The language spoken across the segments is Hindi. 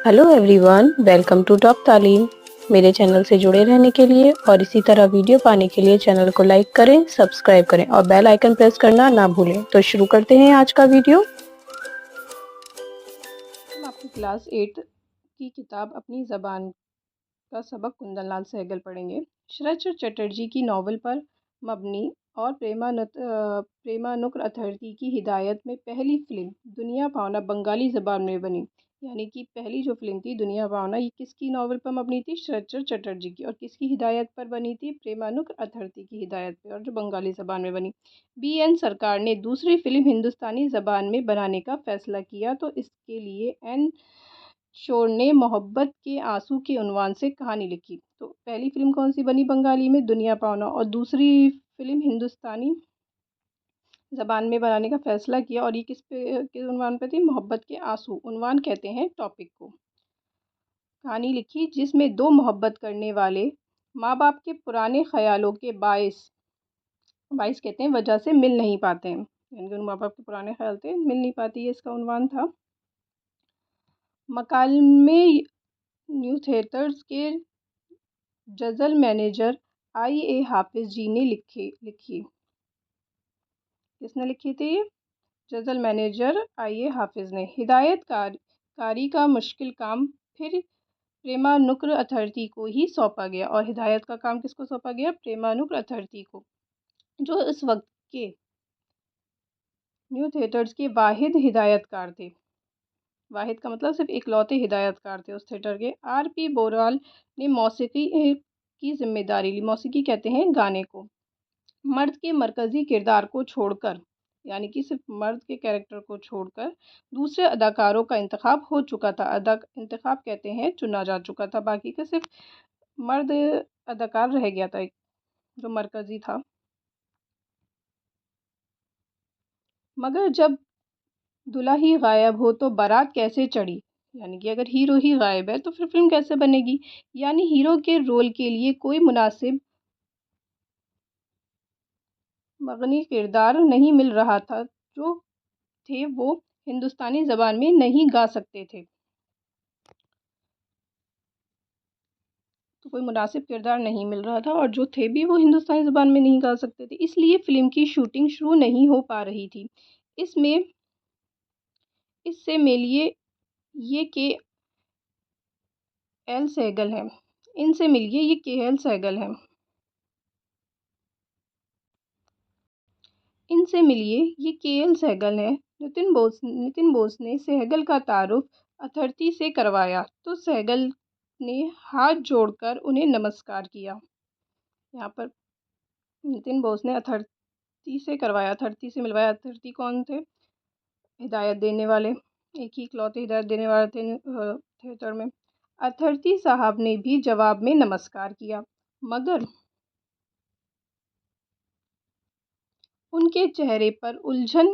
Hello everyone, welcome to top Taleem. मेरे चैनल से जुड़े रहने के लिए और इसी तरह वीडियो पाने के लिए चैनल को लाइक करें, सब्सक्राइब करें और बेल आइकन प्रेस करना ना भूलें। तो शुरू करते हैं आज का वीडियो। हम आपकी क्लास 8 की किताब अपनी ज़बान का सबक कुंदन लाल सहगल पढ़ेंगे। शरद चंद्र चटर्जी की नावल पर मबनी और प्रेमानुक अथर्ती की हिदायत में पहली फिल्म दुनिया भावना बंगाली ज़बान में बनी। यानी कि पहली जो फिल्म थी दुनिया भावना, ये किसकी नावल पर मबनी थी? शरद चंद्र चटर्जी की। और किसकी हिदायत पर बनी थी? प्रेमानुक अथर्ती की हिदायत पर, और जो बंगाली ज़बान में बनी। BN सरकार ने दूसरी फिल्म हिंदुस्तानी ज़बान में बनाने का फैसला किया, तो इसके लिए एन शोर ने मोहब्बत के आंसू के उन्वान से कहानी लिखी। तो पहली फिल्म कौन सी बनी बंगाली में? दुनिया पावना। और दूसरी फिल्म हिंदुस्तानी ज़बान में बनाने का फैसला किया, और ये किस उन्वान पे थी? मोहब्बत के आंसू। उन्वान कहते हैं टॉपिक को। कहानी लिखी जिसमें दो मोहब्बत करने वाले माँ बाप के पुराने ख्यालों के बाइस कहते हैं वजह से मिल नहीं पाते हैं। यानी कि उन माँ बाप के पुराने ख्याल थे, मिल नहीं पाती है, इसका उन्वान था। मकालमे न्यू थिएटर्स के गज़ल मैनेजर IA हाफिज़ जी ने लिखी। किसने लिखी थी ये? गज़ल मैनेजर IA हाफिज़ ने। हिदायतकारी का मुश्किल काम फिर प्रेमानुक अथर्ती को ही सौंपा गया। और हिदायत का काम किसको सौंपा गया? प्रेमानुक अथर्ती को, जो इस वक्त के न्यू थिएटर्स के वाहिद हिदायतकार थे। वाहिद का मतलब सिर्फ इकलौते हिदायतकार थे उस थिएटर के। RP बोराल ने मौसीकी की जिम्मेदारी ली। मौसीकी कहते हैं गाने को। मर्द के मरकज़ी किरदार को छोड़कर, यानी कि सिर्फ मर्द के कैरेक्टर को छोड़कर दूसरे अदाकारों का इंतखाब हो चुका था। इंतखाब कहते हैं चुना जा चुका था। बाकी का सिर्फ मर्द अदाकार रह गया था, जो मरकज़ी था। मगर जब दूल्हा ही गायब हो तो बारात कैसे चढ़ी? यानी कि अगर हीरो ही गायब है तो फिर फिल्म कैसे बनेगी? यानी हीरो के रोल के लिए कोई मुनासिब मगनी किरदार नहीं मिल रहा था। जो थे वो हिंदुस्तानी ज़बान में नहीं गा सकते थे। तो कोई मुनासिब किरदार नहीं मिल रहा था, और जो थे भी वो हिंदुस्तानी ज़बान में नहीं गा सकते थे। इसलिए फ़िल्म की शूटिंग शुरू नहीं हो पा रही थी। इसमें इससे मिलिए ये KL सहगल हैं। इनसे मिलिए ये KL सहगल हैं। इनसे मिलिए ये KL सहगल हैं। नितिन बोस ने सहगल का तारुफ अथर्ती से करवाया, तो सहगल ने हाथ जोड़कर उन्हें नमस्कार किया। यहाँ पर नितिन बोस ने अथर्ती से करवाया, अथर्ती से मिलवाया। अथर्ती कौन थे? हिदायत देने वाले, एक ही इकलौते हिदायत देने वाले थे थिएटर में। अथर्ती साहब ने भी जवाब में नमस्कार किया, मगर उनके चेहरे पर उलझन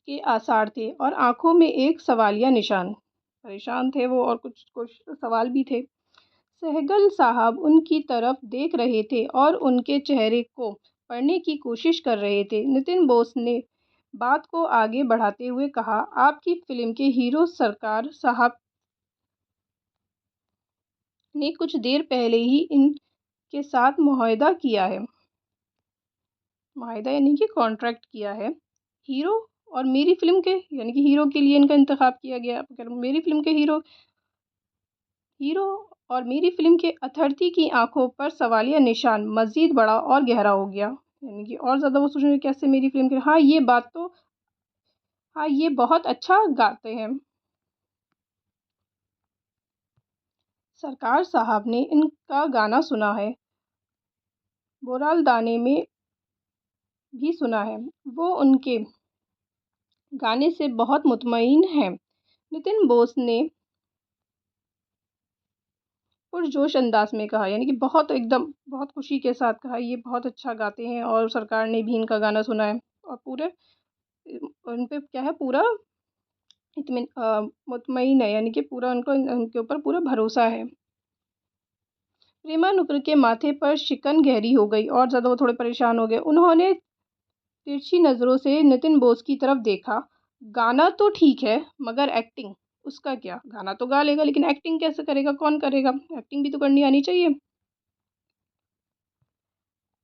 के आसार थे और आंखों में एक सवालिया निशान। परेशान थे वो, और कुछ कुछ सवाल भी थे। सहगल साहब उनकी तरफ देख रहे थे और उनके चेहरे को पढ़ने की कोशिश कर रहे थे। नितिन बोस ने बात को आगे बढ़ाते हुए कहा, आपकी फिल्म के हीरो सरकार साहब ने कुछ देर पहले ही इनके साथ मुआहदा किया है। मुआहदा यानी कि कॉन्ट्रैक्ट किया है। हीरो और मेरी फिल्म के, यानी कि हीरो के लिए इनका इंतखाब किया गया। मेरी फिल्म के हीरो हीरो और मेरी फिल्म के अथर्ती की आंखों पर सवालिया निशान मज़ीद बड़ा और गहरा हो गया। यानी कि और ज़्यादा वो सोच रहे कैसे मेरी फिल्म के, हाँ ये बहुत अच्छा गाते हैं। सरकार साहब ने इनका गाना सुना है, बोराल दाने में भी सुना है। वो उनके गाने से बहुत मुतमईन हैं। नितिन बोस ने पुरजोश अंदाज में कहा, यानी कि बहुत एकदम बहुत खुशी के साथ कहा, ये बहुत अच्छा गाते हैं और सरकार ने भी इनका गाना सुना है और पूरे उन पे क्या है, पूरा मुतमईन है। यानी कि पूरा उनको उनके ऊपर पूरा भरोसा है। प्रेमानुक के माथे पर शिकन गहरी हो गई और ज़्यादा वो थोड़े परेशान हो गए। उन्होंने तिरछी नज़रों से नितिन बोस की तरफ देखा। गाना तो ठीक है, मगर एक्टिंग, उसका क्या, गाना तो गा लेगा लेकिन एक्टिंग कैसे करेगा, कौन करेगा? एक्टिंग भी तो करनी आनी चाहिए।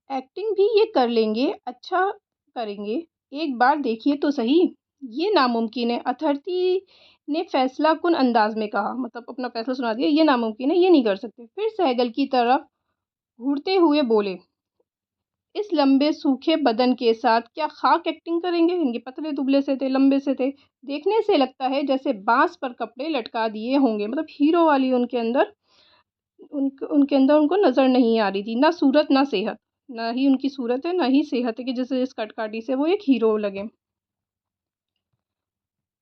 एक्टिंग भी ये कर लेंगे, अच्छा करेंगे, एक बार देखिए तो सही। ये नामुमकिन है, अथर्टी ने फैसलाकुन अंदाज में कहा, मतलब अपना फैसला सुना दिया। ये नामुमकिन है, ये नहीं कर सकते। फिर सहगल की तरफ घूरते हुए बोले, इस लंबे सूखे बदन के साथ क्या खाक एक्टिंग करेंगे? इनके पतले दुबले से थे, लंबे से थे, देखने से लगता है जैसे बांस पर कपड़े लटका दिए होंगे। मतलब हीरो वाली उनके अंदर उनको नज़र नहीं आ रही थी, ना सूरत ना सेहत। ना ही उनकी सूरत है, ना ही सेहत है कि जैसे इस कटकाटी से वो एक हीरो लगे।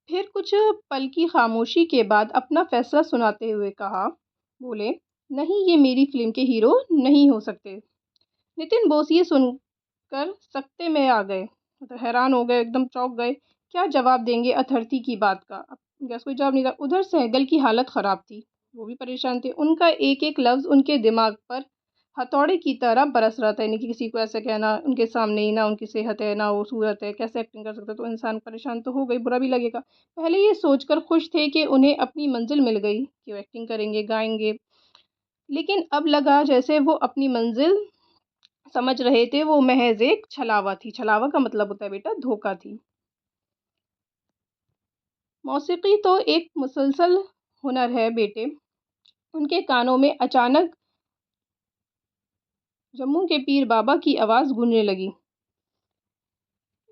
फिर कुछ पल की खामोशी के बाद अपना फैसला सुनाते हुए कहा, बोले, नहीं, ये मेरी फिल्म के हीरो नहीं हो सकते। नितिन बोस ये सुनकर सकते में आ गए, मतलब हैरान हो गए, एकदम चौंक गए। क्या जवाब देंगे अथर्ती की बात का? अब गैस कोई जवाब नहीं था। उधर सहगल की हालत ख़राब थी, वो भी परेशान थे। उनका एक एक लफ्ज़ उनके दिमाग पर हथौड़े की तरह बरस रहा था। यानी कि किसी को ऐसे कहना उनके सामने ही, ना उनकी सेहत है ना वो सूरत है, कैसे एक्टिंग कर सकते, तो इंसान परेशान तो हो गई, बुरा भी लगेगा। पहले ये सोचकर खुश थे कि उन्हें अपनी मंजिल मिल गई, कि वो एक्टिंग करेंगे, गाएंगे, लेकिन अब लगा जैसे वो अपनी मंजिल समझ रहे थे वो महज एक छलावा थी। छलावा का मतलब होता है बेटा धोखा थी। मौसीकी तो एक मुसलसल हुनर है बेटे। उनके कानों में अचानक जम्मू के पीर बाबा की आवाज़ गूंजने लगी।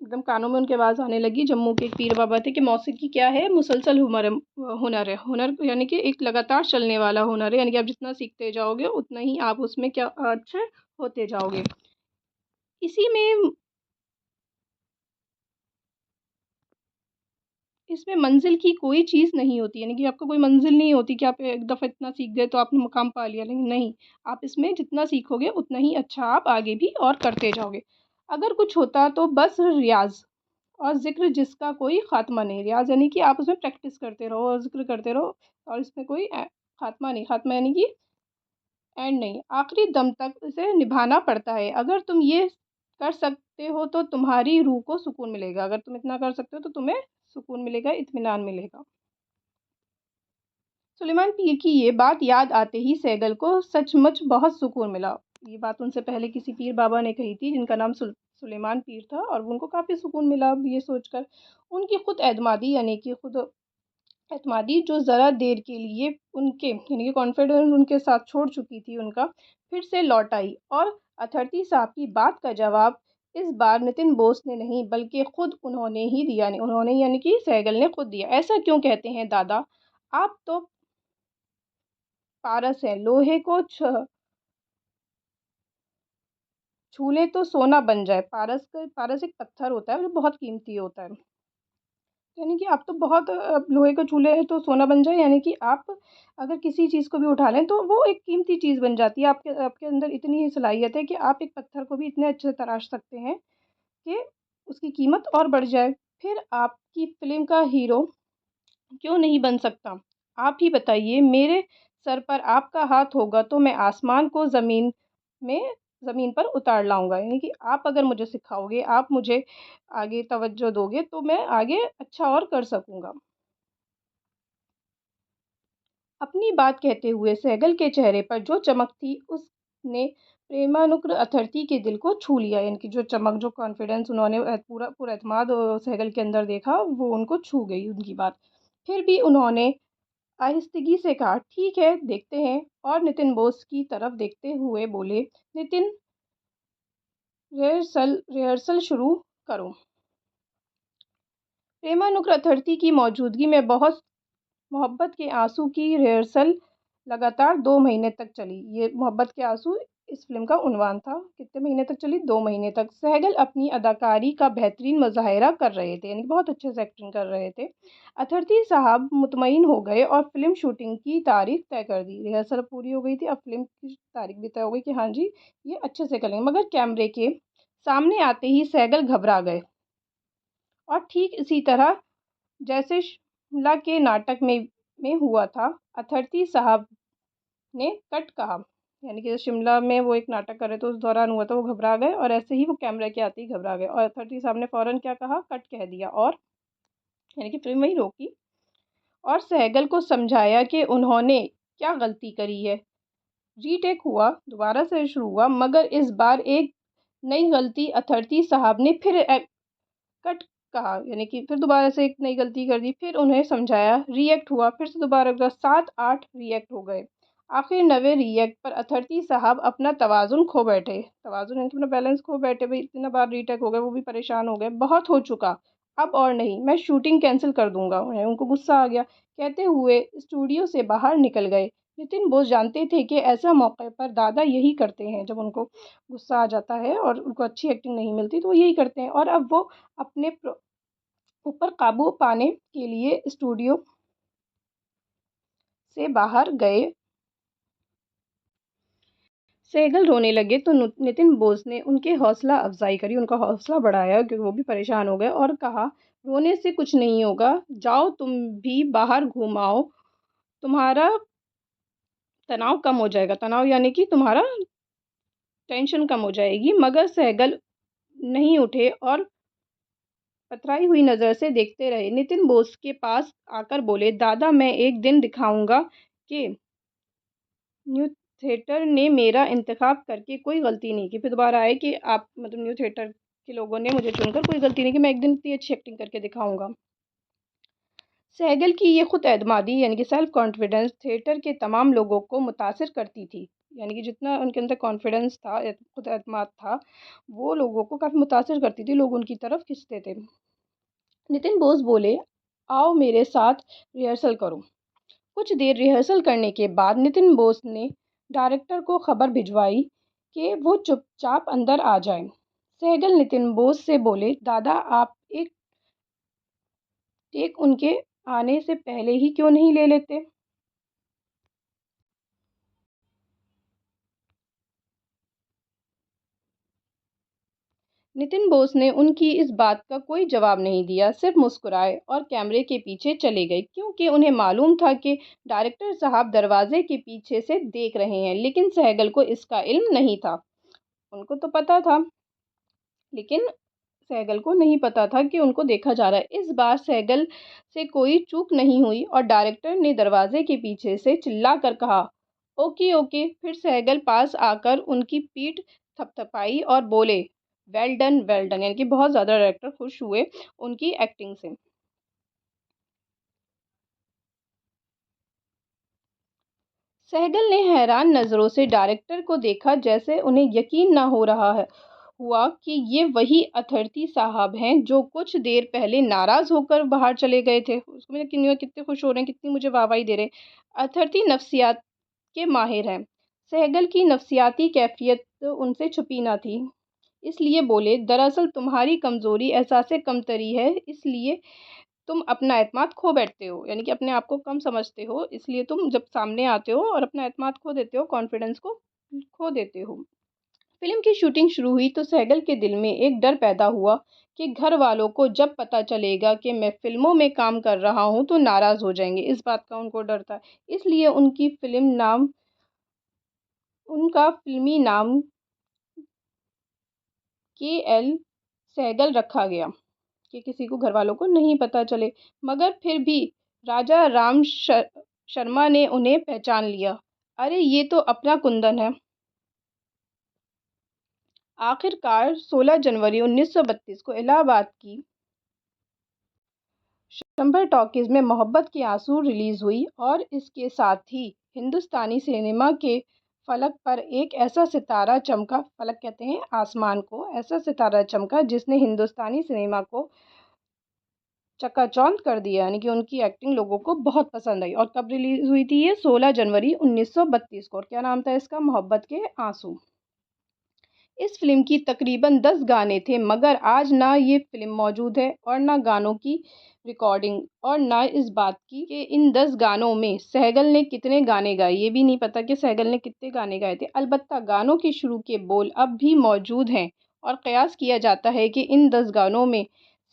एकदम कानों में उनकी आवाज़ आने लगी। जम्मू के एक पीर बाबा थे कि मौसीकी क्या है? मुसलसल हुनर है। हुनर यानी कि एक लगातार चलने वाला हुनर है, यानी कि आप जितना सीखते जाओगे उतना ही आप उसमें क्या अच्छे होते जाओगे। इसी में इसमें मंज़िल की कोई चीज़ नहीं होती, यानी कि आपको कोई मंज़िल नहीं होती कि आप एक दफ़ा इतना सीख गए तो आपने मुक़ाम पा लिया, लेकिन नहीं, आप इसमें जितना सीखोगे उतना ही अच्छा आप आगे भी और करते जाओगे। अगर कुछ होता तो बस रियाज़ और ज़िक्र जिसका कोई ख़ात्मा नहीं। रियाज़ यानी कि आप उसमें प्रैक्टिस करते रहो और ज़िक्र करते रहो और इसमें कोई ख़ात्मा नहीं। ख़ात्मा यानी कि एंड नहीं, आखिरी दम तक इसे निभाना पड़ता है। अगर तुम ये कर सकते हो तो तुम्हारी रूह को सुकून मिलेगा। अगर तुम इतना कर सकते हो तो तुम्हें सुकून मिलेगा, इत्मीनान मिलेगा। सुलेमान पीर की ये बात याद आते ही सैगल को सचमुच बहुत सुकून मिला। ये बात उनसे पहले किसी पीर बाबा ने कही थी जिनका नाम सुलेमान पीर था, और उनको काफ़ी सुकून मिला अब ये सोचकर। उनकी खुद एतमादी यानी कि खुद एतमादी जो ज़रा देर के लिए उनके यानी कि कॉन्फिडेंस उनके साथ छोड़ चुकी थी उनका, फिर से लौट आई। और अथॉरिटी साहब की बात का जवाब इस बार नितिन बोस ने नहीं बल्कि खुद उन्होंने ही दिया। नहीं, उन्होंने यानी कि सहगल ने खुद दिया। ऐसा क्यों कहते हैं दादा? आप तो पारस हैं, लोहे को छू तो सोना बन जाए। पारस एक पत्थर होता है जो बहुत कीमती होता है। यानी कि आप तो बहुत लोहे को छू लें तो सोना बन जाए, यानी कि आप अगर किसी चीज़ को भी उठा लें तो वो एक कीमती चीज़ बन जाती है। आपके आपके अंदर इतनी ही सलाहियत है कि आप एक पत्थर को भी इतने अच्छे से तराश सकते हैं कि उसकी कीमत और बढ़ जाए। फिर आपकी फ़िल्म का हीरो क्यों नहीं बन सकता? आप ही बताइए। मेरे सर पर आपका हाथ होगा तो मैं आसमान को में ज़मीन पर उतार लाऊँगा। यानी कि आप अगर मुझे सिखाओगे, आप मुझे आगे तवज्जो दोगे तो मैं आगे अच्छा और कर सकूँगा। अपनी बात कहते हुए सहगल के चेहरे पर जो चमक थी उसने प्रेमानुग्र अथर्ती के दिल को छू लिया। यानी कि जो चमक, जो कॉन्फिडेंस उन्होंने पूरा पूरा एतमाद सहगल के अंदर देखा, वो उनको छू गई उनकी बात। फिर भी उन्होंने आहिस्तगी से कहा, ठीक है, देखते हैं। और नितिन बोस की तरफ देखते हुए बोले, नितिन, रिहर्सल शुरू करो। प्रेमानुग्र अथर्ती की मौजूदगी में बहुत मोहब्बत के आंसू की रिहर्सल लगातार 2 महीने तक चली। ये मोहब्बत के आंसू इस फिल्म का उन्वान था। कितने महीने तक चली? 2 महीने तक। सहगल अपनी अदाकारी का बेहतरीन मुजाहरा कर रहे थे, यानी बहुत अच्छे से एक्टिंग कर रहे थे। अथर्ती साहब मुतमईन हो गए और फिल्म शूटिंग की तारीख तय कर दी। रिहर्सल पूरी हो गई थी, अब फिल्म की तारीख भी तय हो गई कि हाँ जी, ये अच्छे से करेंगे। मगर कैमरे के सामने आते ही सहगल घबरा गए। और ठीक इसी तरह जैसे शिमला के नाटक में हुआ था, अथर्ती साहब ने कट कहा। यानी कि शिमला में वो एक नाटक कर रहे थे, उस दौरान हुआ था, वो घबरा गए और ऐसे ही वो कैमरे के आते ही घबरा गए और अथर्ती साहब ने फ़ौरन क्या कहा? कट कह दिया और यानी कि फ़िल्म वहीं रोकी और सहगल को समझाया कि उन्होंने क्या गलती करी है। रीटेक हुआ, दोबारा से शुरू हुआ, मगर इस बार एक नई गलती अथॉरिटी साहब ने फिर कट कहा, यानी कि फिर दोबारा से एक नई गलती कर दी। फिर उन्हें समझाया, रिएक्ट हुआ, फिर से दोबारा का 7-8 रिएक्ट हो गए। आखिर 9वें रिएक्ट पर अथॉरिटी साहब अपना तवाज़ुन खो बैठे। तवाज़ुन यानी कि अपना बैलेंस खो बैठे, भाई इतना बार रीटेक हो गए, वो भी परेशान हो गए। बहुत हो चुका, अब और नहीं, मैं शूटिंग कैंसिल कर दूंगा। उनको गुस्सा आ गया, कहते हुए स्टूडियो से बाहर निकल गए। नितिन बोस जानते थे कि ऐसा मौके पर दादा यही करते हैं, जब उनको गुस्सा आ जाता है और उनको अच्छी एक्टिंग नहीं मिलती तो वो यही करते हैं। और अब वो अपने ऊपर काबू पाने के लिए स्टूडियो से बाहर गए। सहगल रोने लगे तो नितिन बोस ने उनके हौसला अफजाई करी, उनका हौसला बढ़ाया क्योंकि वो भी परेशान हो गए, और कहा, रोने से कुछ नहीं होगा, जाओ तुम भी बाहर घूमाओ, तुम्हारा तनाव कम हो जाएगा। तनाव यानी कि तुम्हारा टेंशन कम हो जाएगी। मगर सहगल नहीं उठे और पथराई हुई नज़र से देखते रहे। नितिन बोस के पास आकर बोले, दादा मैं एक दिन दिखाऊंगा कि न्यू थिएटर ने मेरा इंतखाब करके कोई गलती नहीं की। फिर दोबारा आए कि आप मतलब न्यू थिएटर के लोगों ने मुझे चुनकर कोई गलती नहीं की, मैं एक दिन इतनी अच्छी एक्टिंग करके दिखाऊंगा। सहगल की ये खुद एतमादी यानी कि सेल्फ कॉन्फिडेंस थिएटर के तमाम लोगों को मुतासिर करती थी। यानी कि जितना उनके अंदर कॉन्फिडेंस था, खुद एतमाद था, वो लोगों को काफ़ी मुतासिर करती थी, लोग उनकी तरफ खिंचते थे। नितिन बोस बोले, आओ मेरे साथ रिहर्सल करो। कुछ देर रिहर्सल करने के बाद नितिन बोस ने डायरेक्टर को खबर भिजवाई कि वो चुपचाप अंदर आ जाए। सहगल नितिन बोस से बोले, दादा आप एक टेक उनके आने से पहले ही क्यों नहीं ले लेते। नितिन बोस ने उनकी इस बात का कोई जवाब नहीं दिया, सिर्फ मुस्कुराए और कैमरे के पीछे चले गए, क्योंकि उन्हें मालूम था कि डायरेक्टर साहब दरवाजे के पीछे से देख रहे हैं। लेकिन सहगल को इसका इल्म नहीं था। उनको तो पता था, लेकिन सहगल को नहीं पता था कि उनको देखा जा रहा है। इस बार सहगल से कोई चूक नहीं हुई और डायरेक्टर ने दरवाजे के पीछे से चिल्ला कर कहा, ओके ओके। फिर सहगल पास आकर उनकी पीठ थपथपाई और बोले, वेल डन, यानी कि बहुत ज़्यादा डायरेक्टर खुश हुए उनकी एक्टिंग से। सहगल ने हैरान नज़रों से डायरेक्टर को देखा, जैसे उन्हें यकीन ना हो रहा है हुआ कि ये वही अथॉरिटी साहब हैं जो कुछ देर पहले नाराज़ होकर बाहर चले गए थे। उसको मैंने कितने खुश हो रहे हैं, कितनी मुझे वाहवाही दे रहे हैं। अथॉरिटी नफ्सियात के माहिर हैं। सहगल की नफ्सियाती कैफियत उनसे छुपी ना थी, इसलिए बोले, दरअसल तुम्हारी कमज़ोरी एहसास कमतरी है, इसलिए तुम अपना एतमाद खो बैठते हो, यानी कि अपने आप को कम समझते हो, इसलिए तुम जब सामने आते हो और अपना एतमाद खो देते हो, कॉन्फिडेंस को खो देते हो। फिल्म की शूटिंग शुरू हुई तो सहगल के दिल में एक डर पैदा हुआ कि घर वालों को जब पता चलेगा कि मैं फिल्मों में काम कर रहा हूं तो नाराज़ हो जाएंगे। इस बात का उनको डर था, इसलिए उनका फिल्मी नाम के.एल. सहगल रखा गया कि किसी को घर वालों को नहीं पता चले। मगर फिर भी राजा शर्मा ने उन्हें पहचान लिया। अरे ये तो अपना कुंदन है। आखिरकार 16 जनवरी 1932 को इलाहाबाद की शंबर टॉकीज में मोहब्बत के आंसू रिलीज हुई, और इसके साथ ही हिंदुस्तानी सिनेमा के फलक पर एक ऐसा सितारा चमका, फलक कहते हैं आसमान को, ऐसा सितारा चमका जिसने हिंदुस्तानी सिनेमा को चकाचौंध कर दिया। यानी कि उनकी एक्टिंग लोगों को बहुत पसंद आई। और कब रिलीज हुई थी ये? 16 जनवरी 1932 को। और क्या नाम था इसका? मोहब्बत के आंसू। इस फिल्म की तकरीबन 10 गाने थे, मगर आज ना ये फिल्म मौजूद है और ना गानों की रिकॉर्डिंग, और ना इस बात की कि इन 10 गानों में सहगल ने कितने गाने गाए। ये भी नहीं पता कि सहगल ने कितने गाने गाए थे। अलबत्ता गानों के शुरू के बोल अब भी मौजूद हैं, और कयास किया जाता है कि इन 10 गानों में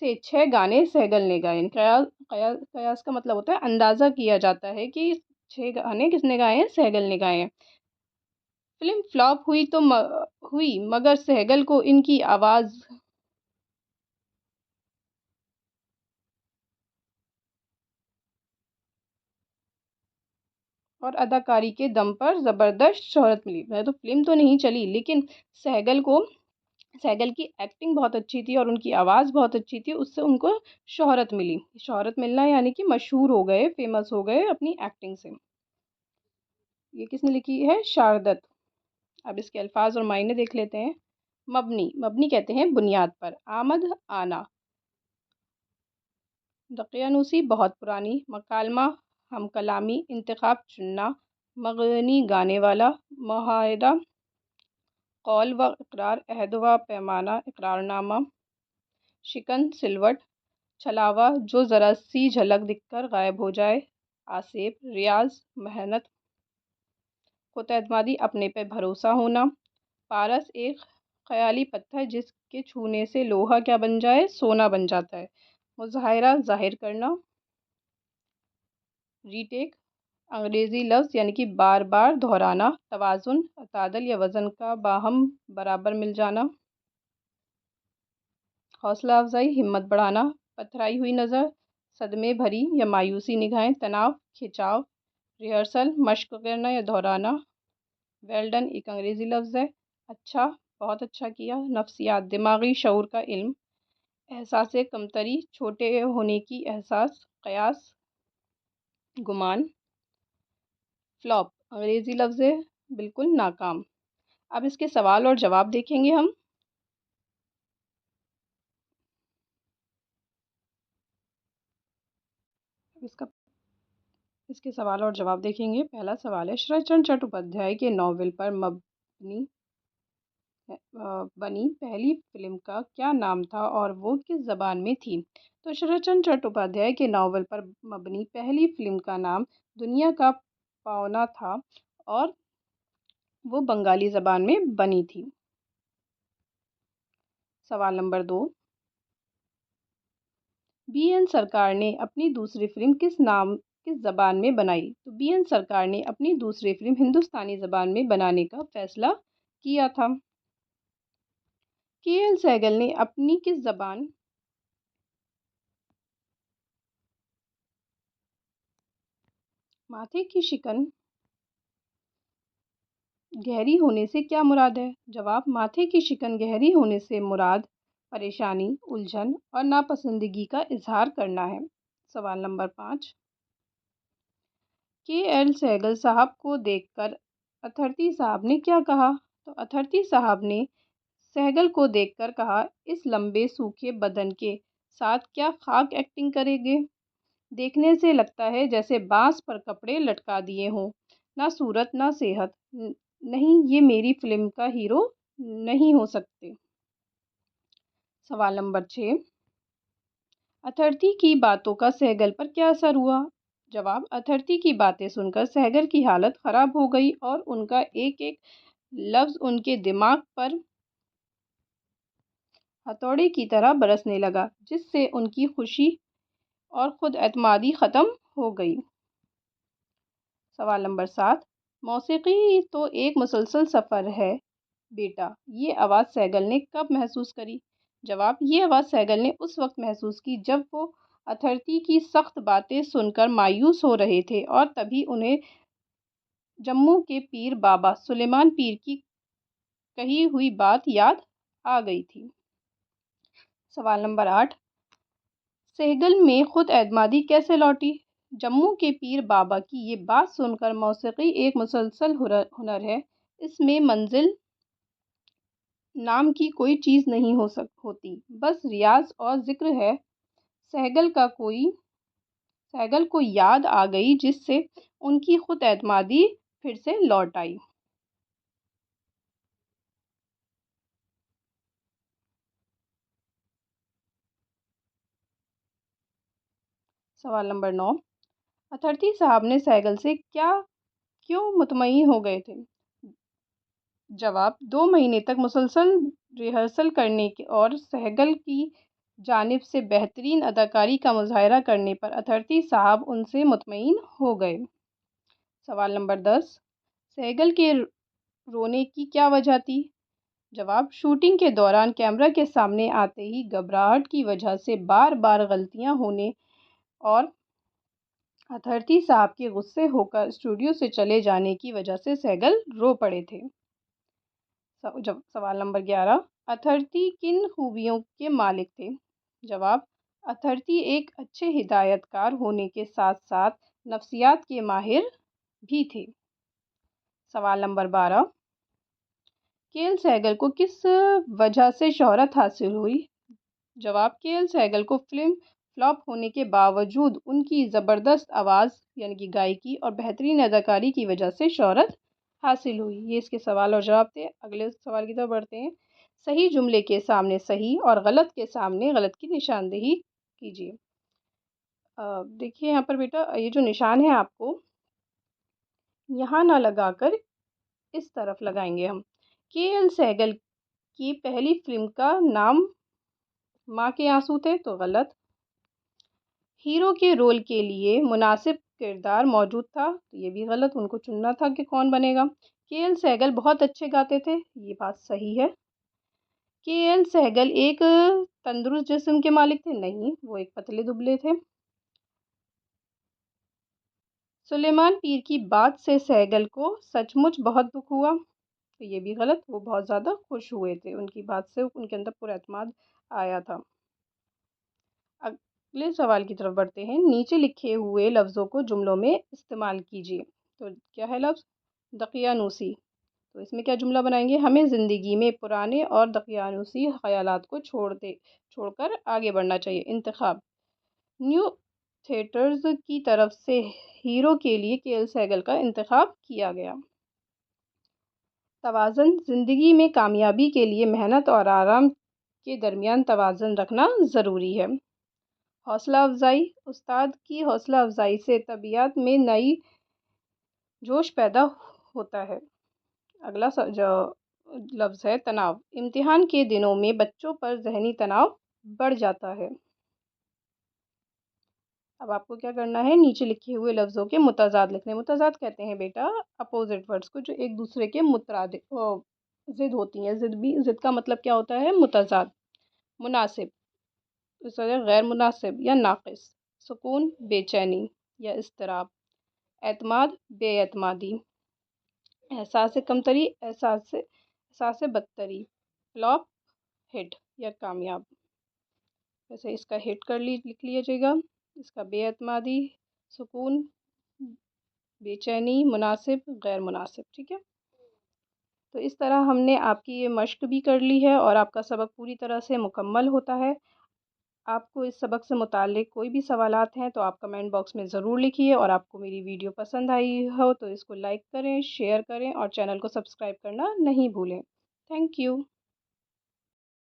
से 6 गाने सहगल ने गाए। कयास का मतलब होता है अंदाज़ा किया जाता है कि 6 गाने किसने गाए हैं? सहगल ने गाए हैं। फिल्म फ्लॉप हुई, मगर सहगल को इनकी आवाज़ और अदाकारी के दम पर ज़बरदस्त शोहरत मिली। वह तो फ़िल्म तो नहीं चली, लेकिन सहगल की एक्टिंग बहुत अच्छी थी और उनकी आवाज़ बहुत अच्छी थी, उससे उनको शोहरत मिली। शोहरत मिलना यानी कि मशहूर हो गए, फ़ेमस हो गए अपनी एक्टिंग से। ये किसने लिखी है? शारदत्त। अब इसके अल्फाज और मायने देख लेते हैं। मबनी, मबनी कहते हैं बुनियाद पर। आमद, आना। दकियानूसी, बहुत पुरानी। मकालमा, हम कलामी। इंतखाब, चुनना। मगनी, गाने वाला। मुआहदा, कौल व इकरार। अहद व पैमाना, इकरारनामा। शिकन, सिलवट। छलावा, जो ज़रा सी झलक दिखकर गायब हो जाए। आसेब, रियाज, मेहनत। खुद-एतमादी, अपने पे भरोसा होना। पारस, एक ख़याली पत्थर जिसके छूने से लोहा क्या बन जाए? सोना बन जाता है। मुज़ाहिरा, ज़ाहिर करना। रीटेक, अंग्रेज़ी लफ्ज़ यानी कि बार बार दोहराना। तवाज़ुन, तादल या वज़न का बाहम बराबर मिल जाना। हौसला अफ़ज़ाई, हिम्मत बढ़ाना। पथराई हुई नज़र, सदमे भरी या मायूसी निगाहें। तनाव, खिंचाव। रिहर्सल, मश्क करना या दोहराना। वेल डन, एक अंग्रेज़ी लफ्ज़ है। अच्छा, बहुत अच्छा किया। नफ्सियात, दिमागी शऊर का इल्म। एहसास कमतरी, छोटे होने की एहसास। क़यास, गुमान। फ्लॉप, अंग्रेज़ी लफ्ज़ है, बिल्कुल नाकाम। अब इसके सवाल और जवाब देखेंगे हम। इसका इसके सवाल और जवाब देखेंगे। पहला सवाल है, शरतचंद्र चट्टोपाध्याय के नॉवल पर मबनी बनी पहली फिल्म का क्या नाम था और वो किस ज़बान में थी? तो शरतचंद्र चट्टोपाध्याय के नावल पर मबनी पहली फिल्म का नाम दुनिया का पावना था और वो बंगाली ज़बान में बनी थी। सवाल नंबर 2, बी.एन. सरकार ने अपनी दूसरी फिल्म किस ज़बान में बनाई? तो बी.एन. सरकार ने अपनी दूसरी फिल्म हिंदुस्तानी ज़बान में बनाने का फैसला किया था। के.एल. सहगल ने अपनी किस ज़बान माथे की शिकन गहरी होने से क्या मुराद है? जवाब, माथे की शिकन गहरी होने से मुराद परेशानी, उलझन और नापसंदगी का इजहार करना है। सवाल नंबर 5, के.एल. सहगल साहब को देखकर अथर्ती साहब ने क्या कहा? तो अथर्ती साहब ने सहगल को देखकर कहा, इस लंबे सूखे बदन के साथ क्या खाक एक्टिंग करेंगे? देखने से लगता है जैसे बांस पर कपड़े लटका दिए हों। ना सूरत ना सेहत। नहीं, ये मेरी फिल्म का हीरो नहीं हो सकते। सवाल नंबर 6, अथर्ती की बातों का सहगल पर क्या असर हुआ? जवाब, अथर्ती की बातें सुनकर सहगल की हालत खराब हो गई और उनका एक एक लफ्ज़ उनके दिमाग पर हथौड़े की तरह बरसने लगा, जिससे उनकी खुशी और खुद एतमादी ख़त्म हो गई। सवाल नंबर 7, मौसीकी तो एक मुसलसल सफ़र है बेटा, ये आवाज़ सहगल ने कब महसूस करी? जवाब, ये आवाज़ सहगल ने उस वक्त महसूस की जब वो अथर्ती की सख्त बातें सुनकर मायूस हो रहे थे और तभी उन्हें जम्मू के पीर बाबा सुलेमान पीर की कही हुई बात याद आ गई थी। सवाल नंबर 8, सहगल में खुद एतमादी कैसे लौटी? जम्मू के पीर बाबा की ये बात सुनकर मौसीकी एक मुसलसल हुनर है, इसमें मंजिल नाम की कोई चीज़ नहीं होती, बस रियाज और जिक्र है। सहगल को याद आ गई, जिससे उनकी खुद एतमादी फिर से लौट आई। सवाल नंबर 9, अथर्ती साहब ने सहगल से क्यों मुतमईन हो गए थे? जवाब, 2 महीने तक मुसलसल रिहर्सल करने के और सहगल की जानिब से बेहतरीन अदाकारी का मुजाहरा करने पर अथर्ती साहब उनसे मुतमईन हो गए। सवाल नंबर 10, सहगल के रोने की क्या वजह थी? जवाब, शूटिंग के दौरान कैमरा के सामने आते ही घबराहट की वजह से बार बार गलतियां होने और अथर्टी साहब के गुस्से होकर स्टूडियो से चले जाने की वजह से सहगल रो पड़े थे। जब सवाल नंबर 11, अथर्टी किन खूबियों के मालिक थे? जवाब, अथर्टी एक अच्छे हिदायतकार होने के साथ साथ नफ्सियात के माहिर भी थे। सवाल नंबर 12, केएल सहगल को किस वजह से शोहरत हासिल हुई? जवाब, केएल सहगल को फिल्म फ्लॉप होने के बावजूद उनकी ज़बरदस्त आवाज़ यानी कि गायकी और बेहतरीन अदाकारी की वजह से शोहरत हासिल हुई। ये इसके सवाल और जवाब थे। अगले सवाल की तरफ बढ़ते हैं। सही जुमले के सामने सही और गलत के सामने गलत की निशानदेही कीजिए। देखिए यहाँ पर बेटा, ये जो निशान है आपको यहाँ ना लगाकर इस तरफ लगाएंगे हम। केएल सहगल की पहली फिल्म का नाम माँ के आंसू थे, तो गलत। हीरो के रोल के लिए मुनासिब किरदार मौजूद था, तो ये भी गलत, उनको चुनना था कि कौन बनेगा। केएल सहगल बहुत अच्छे गाते थे, ये बात सही है। केएल सहगल एक तंदुरुस्त जिस्म के मालिक थे, नहीं, वो एक पतले दुबले थे। सुलेमान पीर की बात से सहगल को सचमुच बहुत दुख हुआ, तो ये भी गलत, वो बहुत ज़्यादा खुश हुए थे, उनकी बात से उनके अंदर पूरा एतमाद आया था। अगले सवाल की तरफ बढ़ते हैं। नीचे लिखे हुए लफ्ज़ों को जुमलों में इस्तेमाल कीजिए। तो क्या है लफ्ज़? दकियानूसी। तो इसमें क्या जुमला बनाएंगे? हमें ज़िंदगी में पुराने और दकियानूसी ख़यालात को छोड़कर आगे बढ़ना चाहिए। इंतखाब, न्यू थिएटर्स की तरफ से हीरो के लिए केएल सहगल का इंतखाब किया गया। तवाज़न, ज़िंदगी में कामयाबी के लिए मेहनत और आराम के दरमियान तवाज़न रखना ज़रूरी है। हौसला अफ़ज़ाई, उस्ताद की हौसला अफ़ज़ाई से तबीयत में नई जोश पैदा होता है। अगला जो लफ्ज़ है तनाव, इम्तिहान के दिनों में बच्चों पर ज़हनी तनाव बढ़ जाता है। अब आपको क्या करना है? नीचे लिखे हुए लफ्ज़ों के मुतज़ाद लिखने। मुतज़ाद कहते हैं बेटा अपोजिट वर्ड्स को, जो एक दूसरे के ज़िद होती हैं। ज़िद का मतलब क्या होता है? मुतज़ाद। मुनासिब, इस वजह गैर मुनासिब या नाक़िस। सुकून, बेचैनी या इज़्तिराब। एतमाद, बेएतमादी। एहसास कमतरी, एहसास बदतरी। फ्लॉप, हिट या कामयाब। वैसे इसका हिट लिख लीजिएगा, इसका बेएतमादी, सुकून, बेचैनी, मुनासिब, गैर मुनासिब। ठीक है, तो इस तरह हमने आपकी ये मश्क भी कर ली है और आपका सबक पूरी तरह से मुकम्मल होता है। आपको इस सबक से मुताल्लिक़ कोई भी सवालात हैं तो आप कमेंट बॉक्स में ज़रूर लिखिए, और आपको मेरी वीडियो पसंद आई हो तो इसको लाइक करें, शेयर करें और चैनल को सब्सक्राइब करना नहीं भूलें। Thank you.